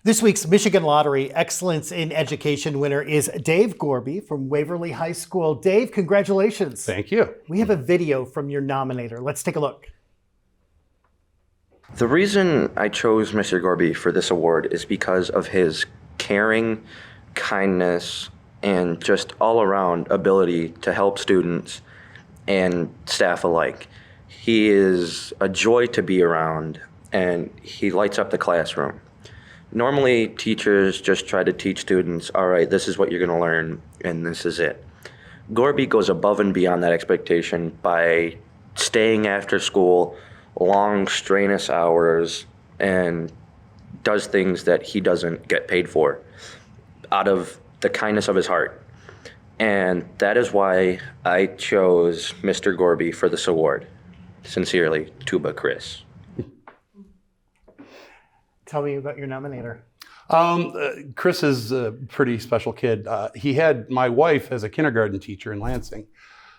This week's Michigan Lottery Excellence in Education winner is Dave Gorby from Waverly High School. Dave, congratulations. Thank you. We have a video from your nominator. Let's take a look. The reason I chose Mr. Gorby for this award is because of his caring, kindness, and just all-around ability to help students and staff alike. He is a joy to be around, and he lights up the classroom. Normally, teachers just try to teach students, all right, this is what you're going to learn, and this is it. Gorby goes above and beyond that expectation by staying after school, long, strenuous hours, and does things that he doesn't get paid for out of the kindness of his heart. And that is why I chose Mr. Gorby for this award. Sincerely, Tuba Chris. Tell me about your nominator. Chris is a pretty special kid. He had my wife as a kindergarten teacher in Lansing.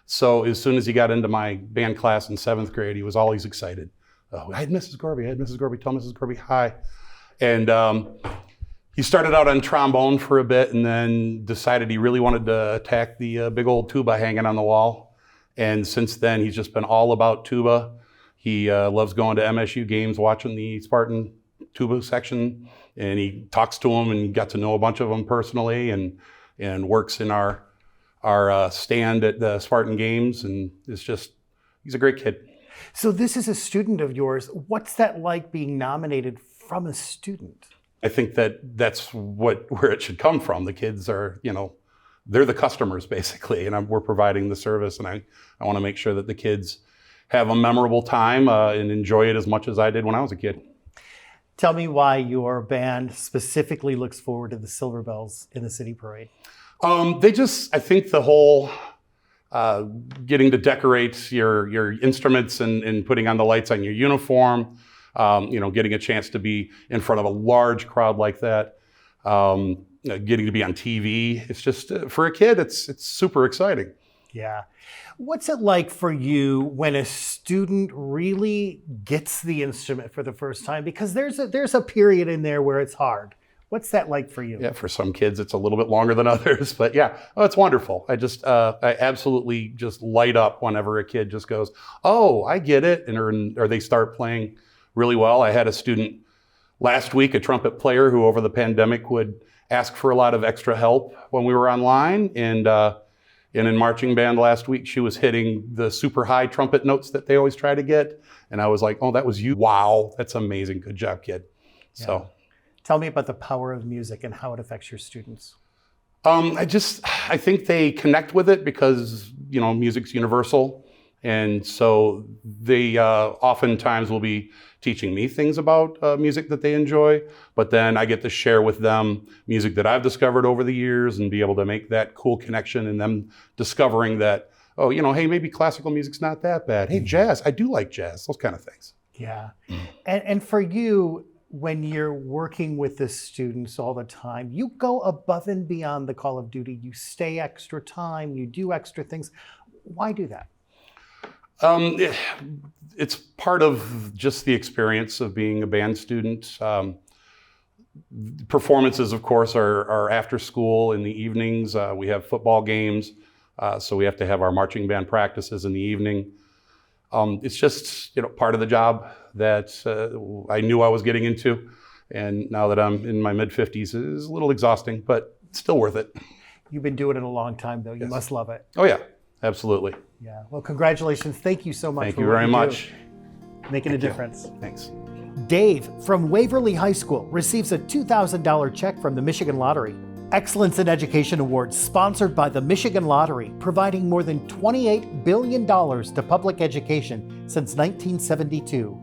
So as soon as he got into my band class in 7th grade, he was always excited. I had Mrs. Gorby, tell Mrs. Gorby hi. And he started out on trombone for a bit and then decided he really wanted to attack the big old tuba hanging on the wall. And since then, he's just been all about tuba. He loves going to MSU games, watching the Spartan tuba section, and he talks to them and got to know a bunch of them personally, and works in our stand at the Spartan games, and he's a great kid. So this is a student of yours. What's that like being nominated from a student? I think that's where it should come from. The kids are, they're the customers basically, and we're providing the service, and I want to make sure that the kids have a memorable time and enjoy it as much as I did when I was a kid. Tell me why your band specifically looks forward to the Silver Bells in the City Parade. I think the whole getting to decorate your instruments and putting on the lights on your uniform, getting a chance to be in front of a large crowd like that, getting to be on TV. It's just, for a kid, it's super exciting. Yeah. What's it like for you when a student really gets the instrument for the first time? Because there's a period in there where it's hard. What's that like for you? Yeah, for some kids, it's a little bit longer than others, but yeah, it's wonderful. I absolutely just light up whenever a kid just goes, oh, I get it, or they start playing really well. I had a student last week, a trumpet player who over the pandemic would ask for a lot of extra help when we were online, and in marching band last week, she was hitting the super high trumpet notes that they always try to get. And I was like, oh, that was you. Wow, that's amazing. Good job, kid. Yeah. So tell me about the power of music and how it affects your students. I think they connect with it because, music's universal. And so they oftentimes will be teaching me things about music that they enjoy, but then I get to share with them music that I've discovered over the years and be able to make that cool connection, and them discovering that, oh, hey, maybe classical music's not that bad. Hey, jazz, I do like jazz, those kind of things. Yeah. And for you, when you're working with the students all the time, you go above and beyond the call of duty. You stay extra time, you do extra things. Why do that? It's part of just the experience of being a band student. Performances, of course, are after school in the evenings. We have football games, so we have to have our marching band practices in the evening. It's just part of the job that I knew I was getting into, and now that I'm in my mid-50s, it is a little exhausting, but still worth it. You've been doing it a long time, though. You Yes. must love it. Oh yeah, absolutely. Yeah. Well, congratulations. Thank you so much. Thank you very much. Making a difference. Thanks. Dave from Waverly High School receives a $2,000 check from the Michigan Lottery. Excellence in Education Awards sponsored by the Michigan Lottery, providing more than $28 billion to public education since 1972.